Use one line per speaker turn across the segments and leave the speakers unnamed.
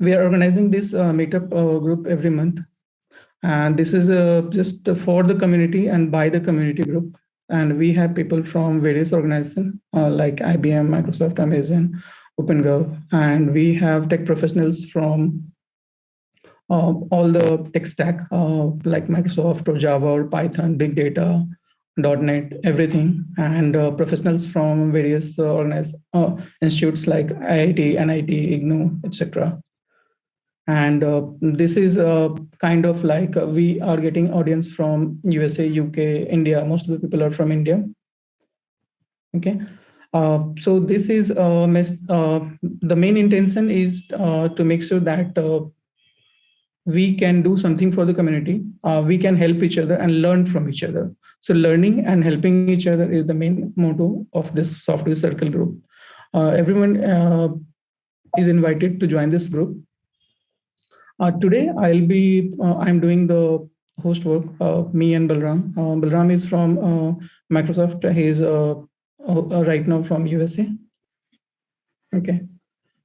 We are organizing this meetup group every month, and this is just for the community and by the community group. And we have people from various organizations like IBM, Microsoft, Amazon, OpenGov, and we have tech professionals from all the tech stack like Microsoft or Java or Python, big data, .NET, everything, and professionals from various organized institutes like IIT, NIT, IGNOU, etc. And this is kind of like we are getting audience from USA, UK, India. Most of the people are from India. Okay. So this is the main intention is to make sure that we can do something for the community. We can help each other and learn from each other. So learning and helping each other is the main motto of this software circle group. Everyone is invited to join this group. Today I'm doing the host work. Me and Balram. Balram is from Microsoft. He's right now from USA. Okay.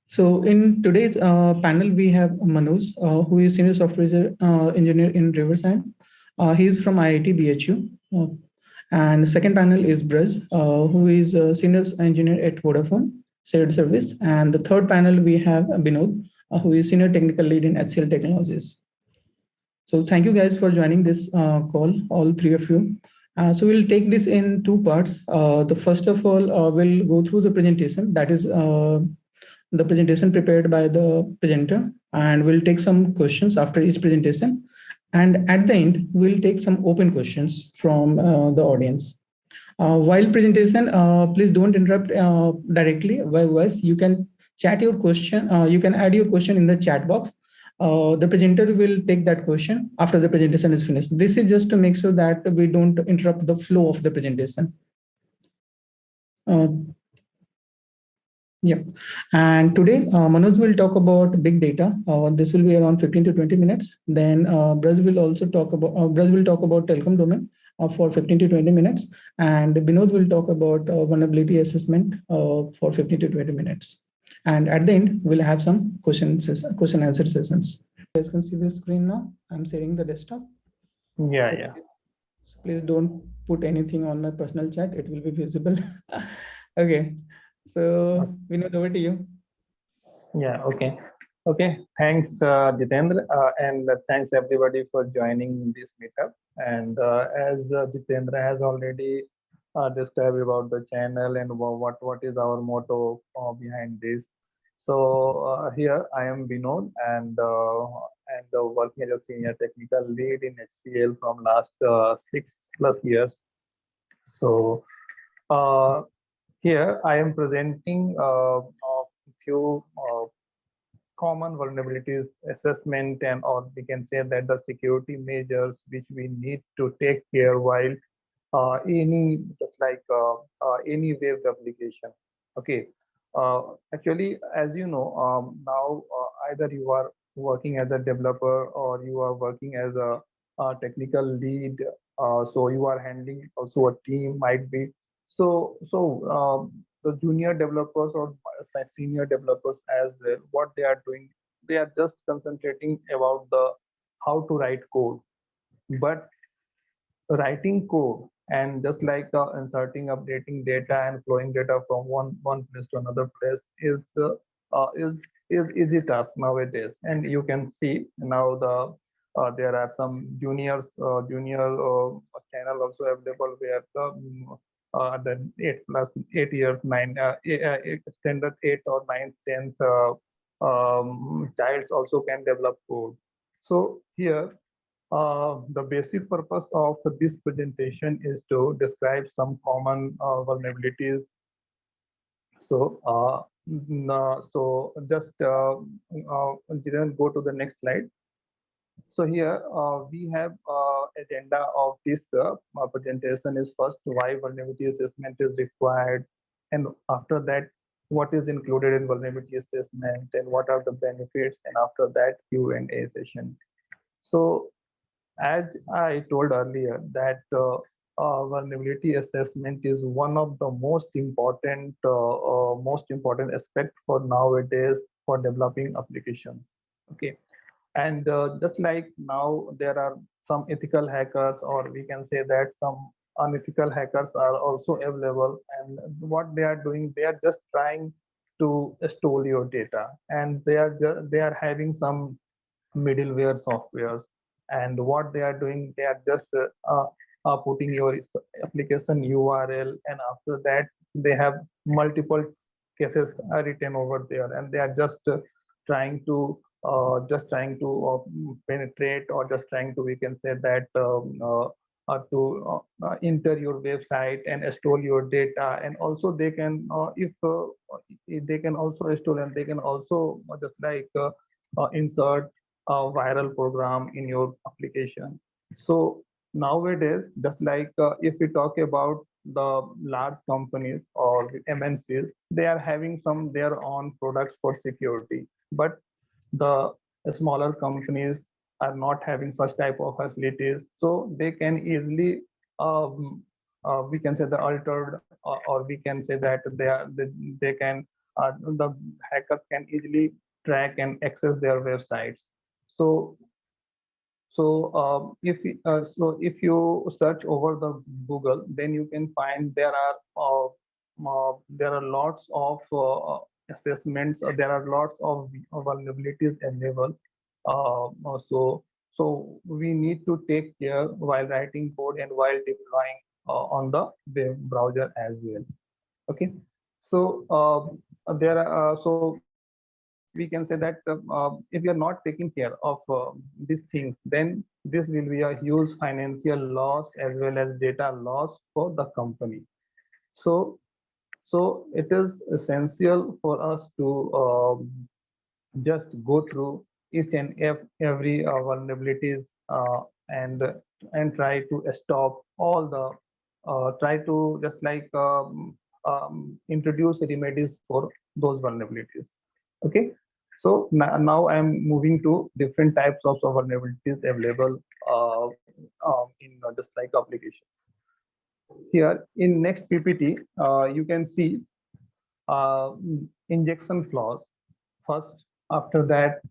So in today's panel, we have Manoj, who is senior software engineer in Riverside. He's from IIT BHU. And second panel is Braj, who is a senior engineer at Vodafone Shared Service. And the third panel, we have Binod, who is senior technical lead in HCL Technologies. So thank you guys for joining this call, all three of you. So we'll take this in two parts. The first of all, we'll go through the presentation. That is the presentation prepared by the presenter, and we'll take some questions after each presentation. And at the end, we'll take some open questions from the audience. While presentation, please don't interrupt directly. Otherwise, you can chat your question. You can add your question in the chat box. The presenter will take that question after the presentation is finished. This is just to make sure that we don't interrupt the flow of the presentation. Uh, yeah. And today, Manoj will talk about big data. This will be around 15 to 20 minutes. Then Braj will also talk about telecom domain for 15 to 20 minutes. And Binod will talk about vulnerability assessment for 15 to 20 minutes. And at the end, we'll have some question answer sessions. You guys can see the screen now. I'm sharing the desktop.
Yeah, yeah.
So please don't put anything on my personal chat. It will be visible. Okay. So, Vinod, over to you.
Yeah, okay. Okay, thanks, Jitendra, and thanks everybody for joining this meetup. And as Jitendra has already described about the channel and what is our motto behind this. So here I am Vinod, and working as a senior technical lead in HCL from last 6+ years. So uh, here I am presenting a few common vulnerabilities assessment, and or we can say that the security measures which we need to take care while any just like any web application. Okay. Actually, as you know, now either you are working as a developer or you are working as a technical lead. So you are handling also a team might be. The junior developers or senior developers as well, what they are doing, they are just concentrating about the how to write code. But writing code and just like inserting, updating data and flowing data from one place to another place uh, is is easy task nowadays. And you can see now there are some junior channel also available where the 8+8 years 9 standard 8 or 9 10th childs also can develop code. So here the basic purpose of this presentation is to describe some common vulnerabilities. So, so just Jiren, go to the next slide. So here we have agenda of this presentation is first why vulnerability assessment is required, and after that what is included in vulnerability assessment and what are the benefits, and after that Q&A session. So as I told earlier, that vulnerability assessment is one of the most important aspect for nowadays for developing applications. Okay. And just like now there are some ethical hackers, or we can say that some unethical hackers are also available, and what they are doing, they are just trying to steal your data, and they are having some middleware softwares, and what they are doing, they are just putting your application URL, and after that they have multiple cases are written over there, and they are trying to penetrate, or just trying to, we can say that, to enter your website and store your data. And also they can, if they can also store, and they can also just like insert a viral program in your application. So nowadays, just like if we talk about the large companies or MNCs, they are having some their own products for security, but the smaller companies are not having such type of facilities, so they can easily, we can say, the altered, or we can say that they can, the hackers can easily track and access their websites. So if you search over the Google, then you can find there are lots of assessments, or there are lots of vulnerabilities available. So we need to take care while writing code and while deploying on the web browser as well. Okay. So there are so we can say that if we are not taking care of these things, then this will be a huge financial loss as well as data loss for the company. So it is essential for us to just go through each and every vulnerabilities, and try to stop all the try to just like introduce remedies for those vulnerabilities. Okay. So now I'm moving to different types of vulnerabilities available in just like applications. Here in next PPT, you can see uh, injection flaws first. After that,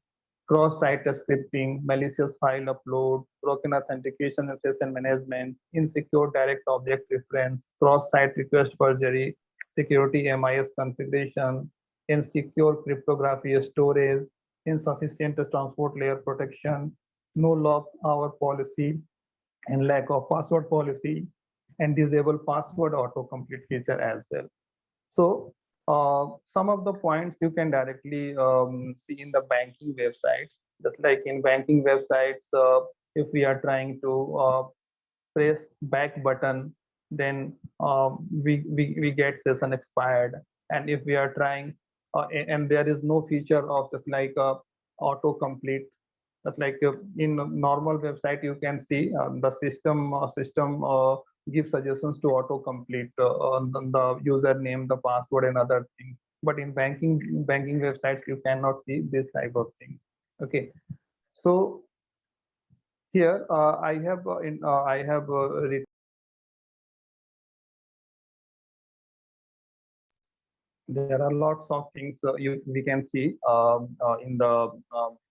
cross-site scripting, malicious file upload, broken authentication and session management, insecure direct object reference, cross-site request forgery, security MIS configuration, insecure cryptography storage, insufficient transport layer protection, no log hour policy, and lack of password policy, and disable password autocomplete feature as well. So some of the points you can directly see in the banking websites. Just like in banking websites, if we are trying to press back button, then we get session expired. And if we are trying, and there is no feature of just like auto complete. Just like in a normal website, you can see the system gives suggestions to autocomplete on the username, the password, and other things. But in banking websites, you cannot see this type of thing. Okay. So here I have written there are lots of things we can see in the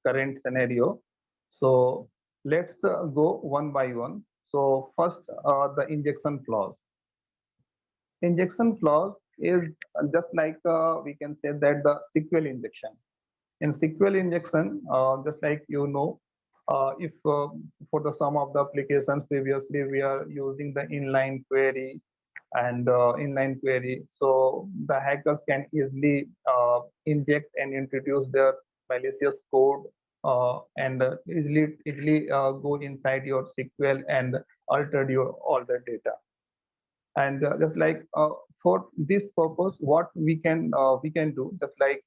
current scenario. So let's go one by one. So first, the injection flaws. Injection flaws is just like we can say that the SQL injection. In SQL injection, just like if for the some of the applications previously we are using the inline query and inline query, so the hackers can easily inject and introduce their malicious code and easily go inside your SQL and alter your all the data. And just like for this purpose, what we can do, just like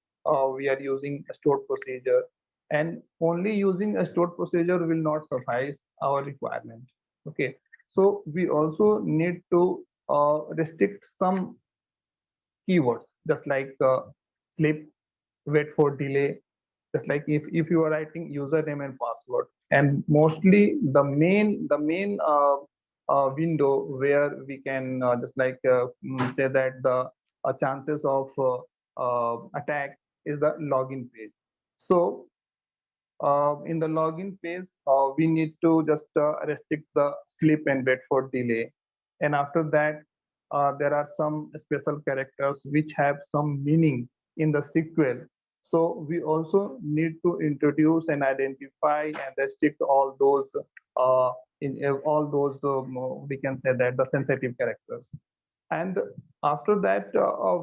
we are using a stored procedure, and only using a stored procedure will not suffice our requirement. Okay. So we also need to restrict some keywords, just like sleep, wait for delay. Just like if you are writing username and password, and mostly the main window where we can just like say that the chances of attack is the login page. So in the login phase, we need to just restrict the sleep and wait for delay. And after that, there are some special characters which have some meaning in the SQL. So we also need to introduce and identify and restrict all those uh, all those we can say that the sensitive characters. And after that,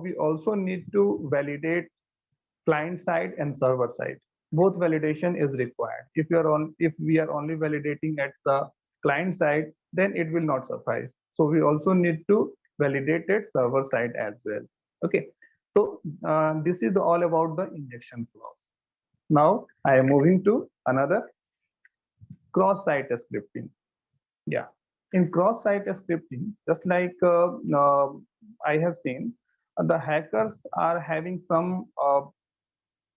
we also need to validate client side and server side. Both validation is required. If we are only validating at the client side, then it will not suffice. So we also need to validate it server side as well. Okay. So this is all about the injection flows. Now I am moving to another cross-site scripting. Yeah. In cross-site scripting, just like I have seen, the hackers are having some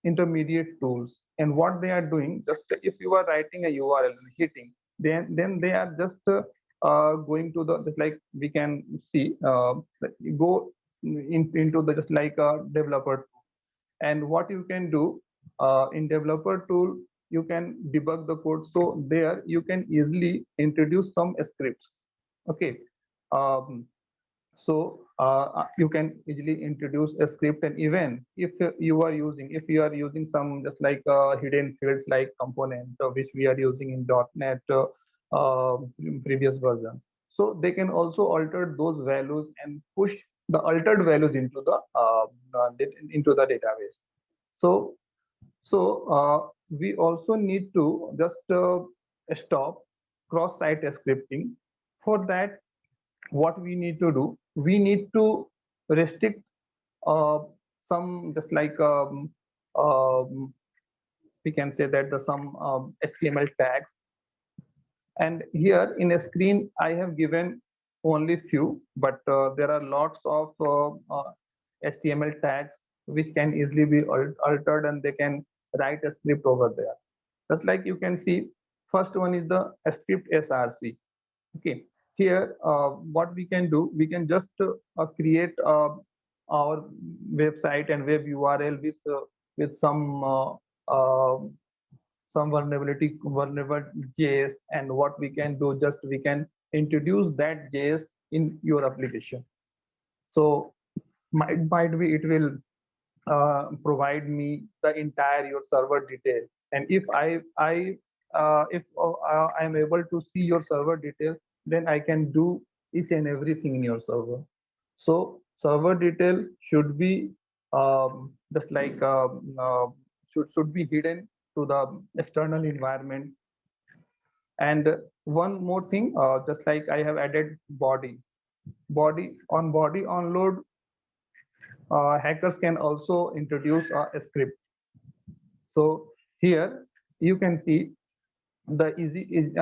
intermediate tools, and what they are doing, just if you are writing a URL and hitting, then they are just going to the, just like we can see, go into the, just like a developer tool. And what you can do in developer tool, you can debug the code. So there you can easily introduce some scripts. Okay. um, you can easily introduce a script, and even if you are using some, just like hidden fields like component, which we are using in .NET uh, previous version, so they can also alter those values and push the altered values into the database. So we also need to just stop cross-site scripting. For that, what we need to do, we need to restrict uh, some, just like um, we can say that the some HTML tags. And here in a screen I have given only few, but there are lots of HTML tags which can easily be altered, and they can write a script over there. Just like you can see, first one is the script src. Okay, here what we can do, we can just create our website and web URL with uh, some vulnerable JS, and what we can do, just we can introduce that JS in your application. So might be it will provide me the entire your server detail. And if I am able to see your server details, then I can do each and everything in your server. So server detail should be just like should be hidden to the external environment. And one more thing, just like I have added body onload, hackers can also introduce a script. So here you can see the easy is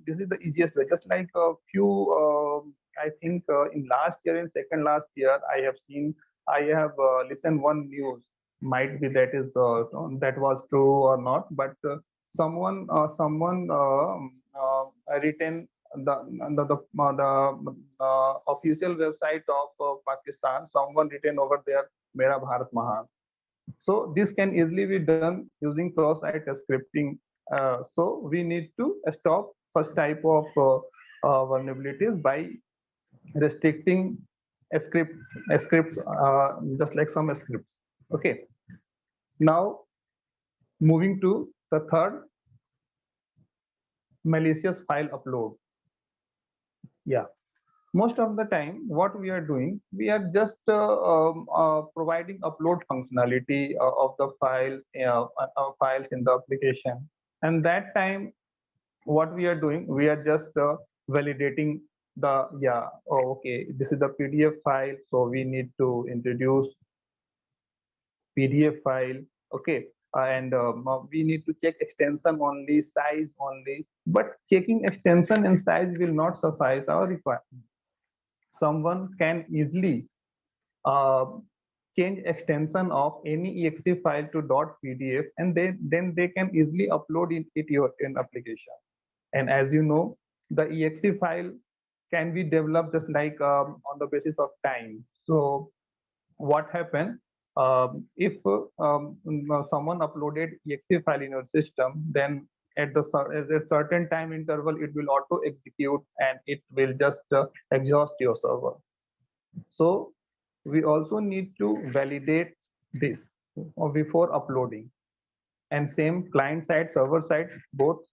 this is the easiest way. Just like a few, I think in last year, in second last year, I have seen, I have listened one news. Might be that is that was true or not, but someone written the official website of Pakistan. Someone written over there, "Mera Bharat Mahan." So this can easily be done using cross-site scripting. So we need to stop such type of vulnerabilities by restricting scripts, just like some scripts. Okay. Now moving to the third, malicious file upload. Yeah. Most of the time, what we are doing, we are just providing upload functionality of the files in the application. And that time, what we are doing, we are just validating the, yeah, oh, okay, this is the PDF file, so we need to introduce PDF file. Okay. And we need to check extension only, size only, but checking extension and size will not suffice our requirement. Someone can easily uh, change extension of any exe file to .pdf, and then they can easily upload it your in application. And as you know, the exe file can be developed just like on the basis of time. So what happened? If someone uploaded exe file in your system, then at a certain time interval, it will auto execute and it will just exhaust your server. So we also need to validate this before uploading. And same client side, server side, both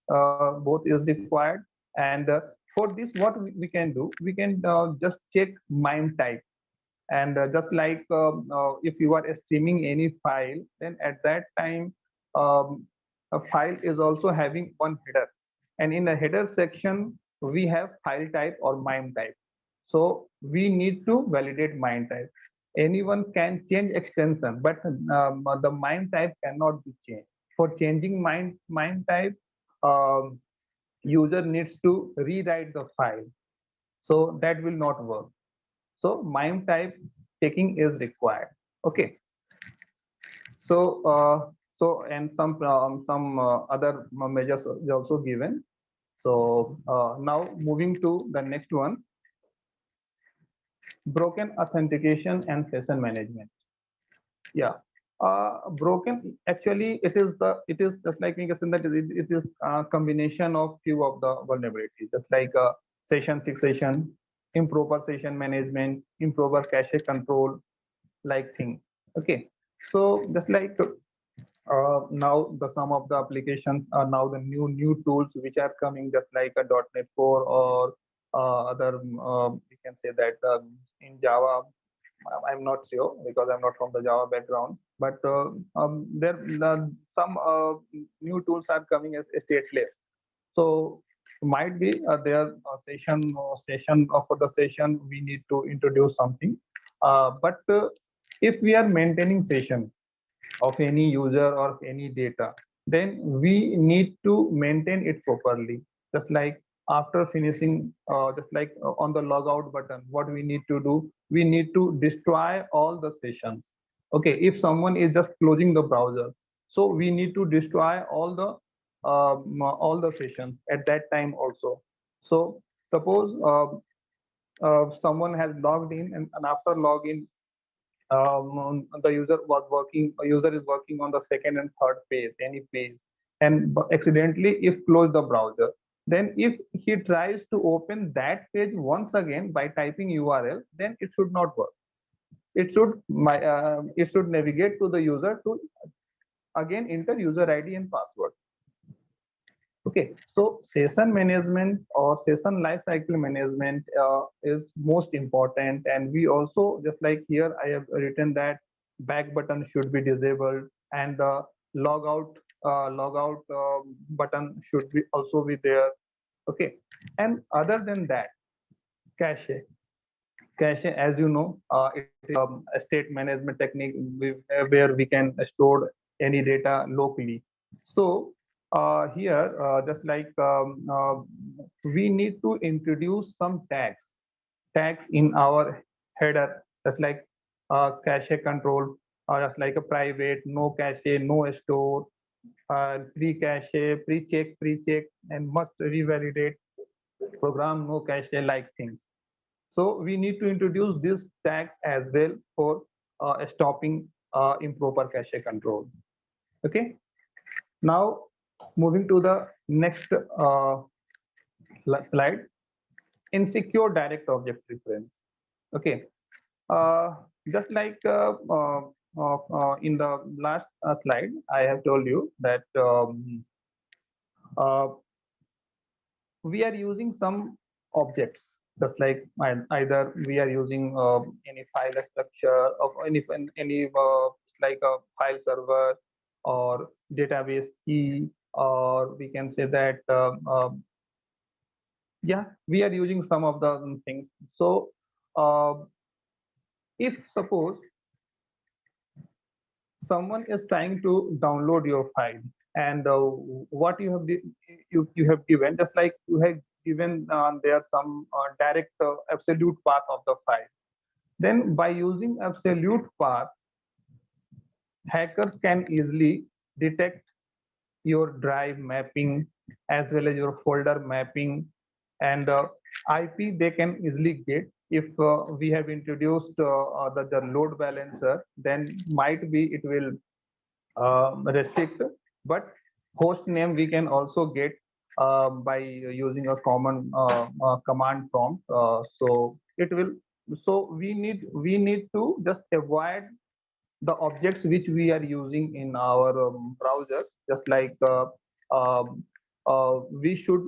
is required. And for this, what we can do, we can just check MIME type. And just like if you are streaming any file, then at that time a file is also having one header, and in the header section we have file type or MIME type. So we need to validate MIME type. Anyone can change extension, but the MIME type cannot be changed. For changing MIME type, um, user needs to rewrite the file, so that will not work. So MIME type checking is required. Okay. So and some other measures is also given. So now moving to the next one, broken authentication and session management. Yeah. Broken, actually it is just like we can say that it is a combination of few of the vulnerabilities, just like session fixation, improper session management, improper cache control, like thing. Okay. So just like now the some of the applications are now the new tools which are coming, just like a .NET Core or other we can say that in Java. I'm not sure because I'm not from the Java background, but there some new tools are coming as stateless. So might be their session for the session we need to introduce something. But if we are maintaining session of any user or any data, then we need to maintain it properly. Just like after finishing, just like on the logout button, what we need to do, we need to destroy all the sessions. Okay, if someone is just closing the browser, so we need to destroy all the sessions at that time also. So suppose someone has logged in, and after login the user is working on the second and third page, any page, and accidentally if close the browser, then if he tries to open that page once again by typing URL, then it should not work. It should navigate to the user to again enter user ID and password. Okay, so session management or session lifecycle management is most important, and we also, just like here I have written that back button should be disabled, and the logout button should be also be there. Okay, and other than that, cache. Cache, as you know, it is a state management technique where we can store any data locally. So here, just like we need to introduce some tags in our header, just like cache control, or just like a private, no cache, no store, pre-cache, pre-check, and must revalidate, program no cache, like things. So we need to introduce these tags as well for stopping improper cache control. Okay. Now moving to the next slide, insecure direct object reference. Okay. Uh, just like in the last slide, I have told you that uh, we are using some objects, just like either we are using any file structure of any like a file server or database key, or we can say that yeah, we are using some of the things. So uh, if suppose someone is trying to download your file, and what you have you have given, just like you have given there some direct absolute path of the file, then by using absolute path, hackers can easily detect your drive mapping as well as your folder mapping, and IP they can easily get, if we have introduced the load balancer, then might be it will restrict, but host name we can also get by using a common command prompt. So it will, so we need to just avoid the objects which we are using in our browser, just like we should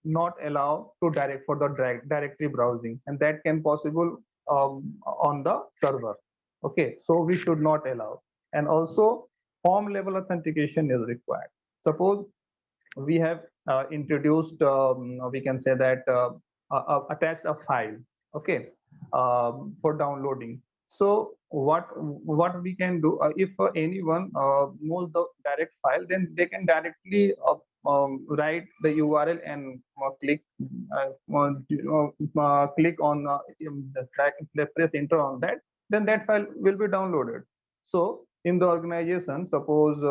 not allow to direct for the directory browsing, and that can possible on the server. Okay, so we should not allow. And also form level authentication is required. Suppose we have introduced, we can say that attach a file, okay, for downloading. So what we can do, if anyone knows the direct file, then they can directly write the URL and click on press enter on that, then that file will be downloaded. So in the organization, suppose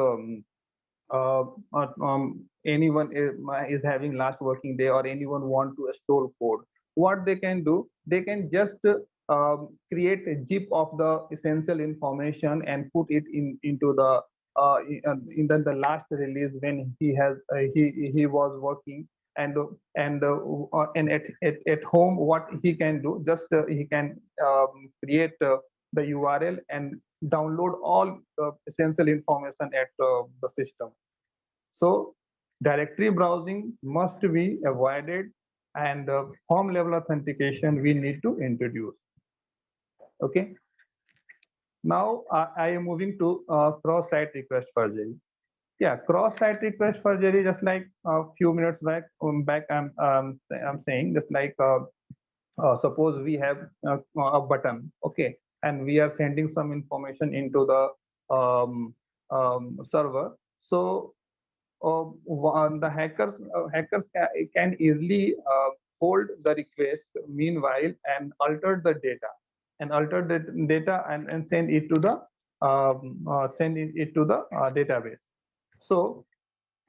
uh, anyone is having last working day, or anyone want to store code, what they can do, they can just create a zip of the essential information and put it into the in the last release when he has he was working. And at home, what he can do, just he can create the URL and download all the essential information at the system. So directory browsing must be avoided, and form level authentication we need to introduce. Okay. Now I am moving to cross-site request forgery. Yeah, cross-site request forgery, just like a few minutes back I'm saying, just like suppose we have a button, okay, and we are sending some information into the server. So the hackers can easily hold the request meanwhile and alter the data, and send it to the database. So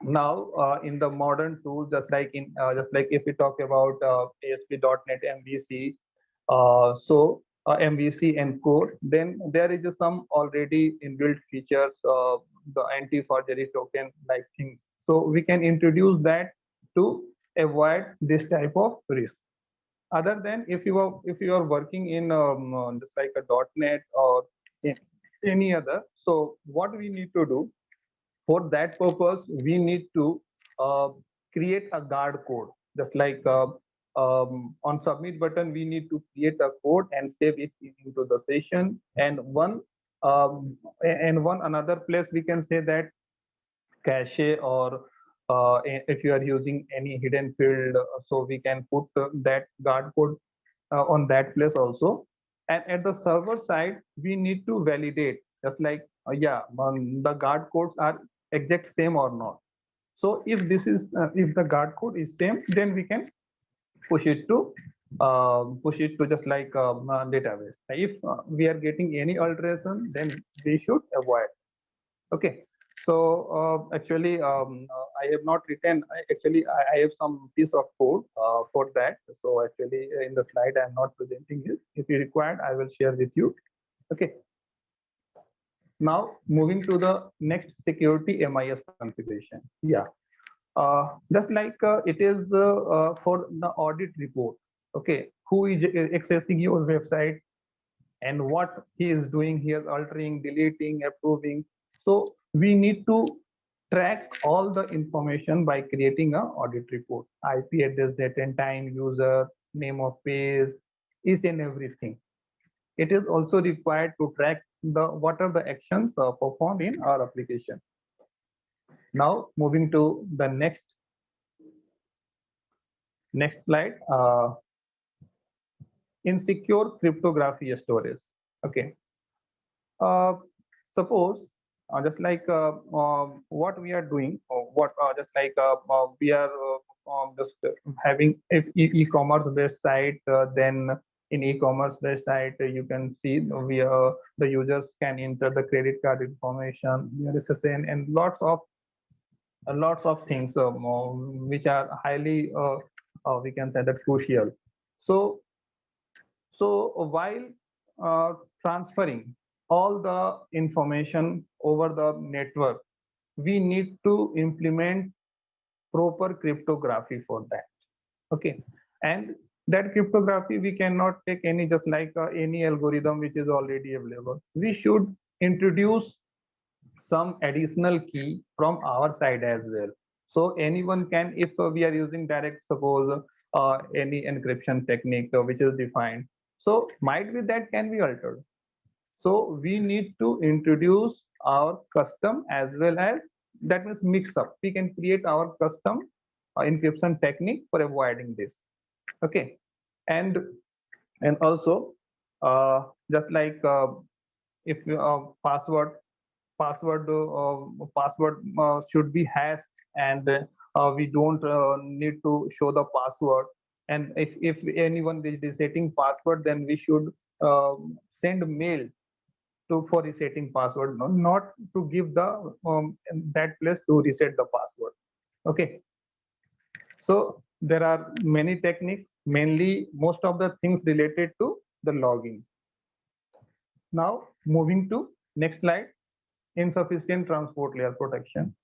now in the modern tools, just like if we talk about ASP.NET MVC, MVC and core, then there is some already inbuilt features, the anti-forgery token like things. So we can introduce that to avoid this type of risk. Other than if you are working in just like a .NET or in any other, so what we need to do, for that purpose we need to uh, create a guard code, just like on submit button we need to create a code and save it into the session. And one another place we can say that cache, or if you are using any hidden field, so we can put that guard code on that place also. And at the server side we need to validate, just like the guard codes are exact same or not. So if the guard code is same, then we can push it to just like database. If we are getting any alteration, then we should avoid. Okay. So actually, I have not written. I have some piece of code for that. So actually, in the slide, I am not presenting it. If you required, I will share with you. Okay. Now moving to the next, security MIS configuration. Yeah. Just like it is for the audit report. Okay. Who is accessing your website, and what he is doing, he is altering, deleting, approving. So we need to track all the information by creating a audit report: IP address, date and time, user, name of page, each and everything. It is also required to track the what are the actions performed in our application. Now moving to the next slide. Insecure cryptography storage. Okay. uh, Suppose just like what we are doing, or what just like we are just having e-commerce based site, then in e-commerce based site you can see the users can enter the credit card information, the SSN, and lots of things which are highly we can say that crucial. So So while transferring all the information over the network, we need to implement proper cryptography for that. Okay, and that cryptography we cannot take any just like any algorithm which is already available. We should introduce some additional key from our side as well. So anyone can, if we are using direct, suppose any encryption technique which is defined, so might be that can be altered. So we need to introduce our custom as well as, that means mix up. We can create our custom encryption technique for avoiding this. Okay, and also just like if password should be hashed, and we don't need to show the password. And if anyone is resetting password, then we should send mail to for resetting password, not to give the that place to reset the password. Okay, so there are many techniques, mainly most of the things related to the logging. Now moving to next slide, insufficient transport layer protection.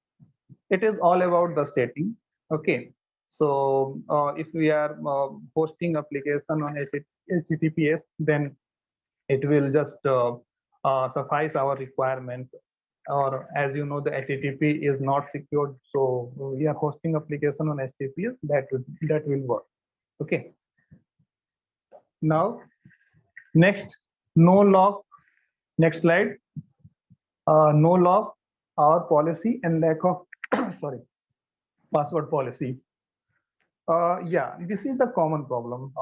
It is all about the setting. Okay, so if we are hosting application on HTTPS, then it will just suffice our requirement. Or as you know, the HTTP is not secured, so we are hosting application on HTTPS, that will work. Okay, now next, no log. Next slide. No log, our policy, and lack of sorry, password policy. Yeah, this is the common problem.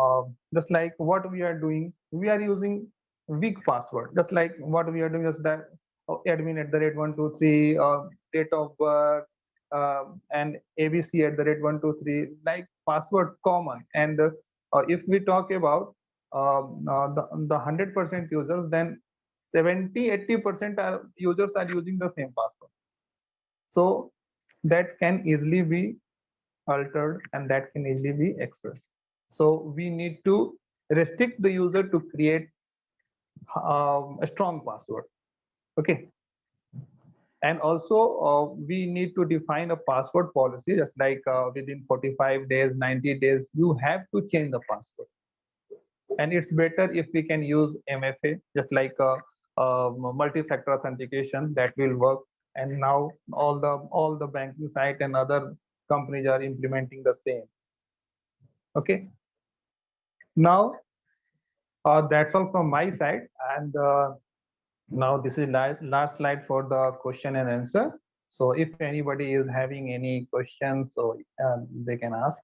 Just like what we are doing, we are using weak password. Just like what we are doing is that admin at the rate 123, date of birth, and ABC at the rate 123, like password common. And if we talk about the 100% users, then 70-80% are users are using the same password. So that can easily be altered, and that can easily be accessed. So we need to restrict the user to create a strong password. Okay, and also we need to define a password policy, just like within 45 days, 90 days, you have to change the password. And it's better if we can use MFA, just like multi-factor authentication, that will work. And now all the banking site and other companies are implementing the same. Okay, now that's all from my side. And now this is last slide for the question and answer. So if anybody is having any questions, so they can ask.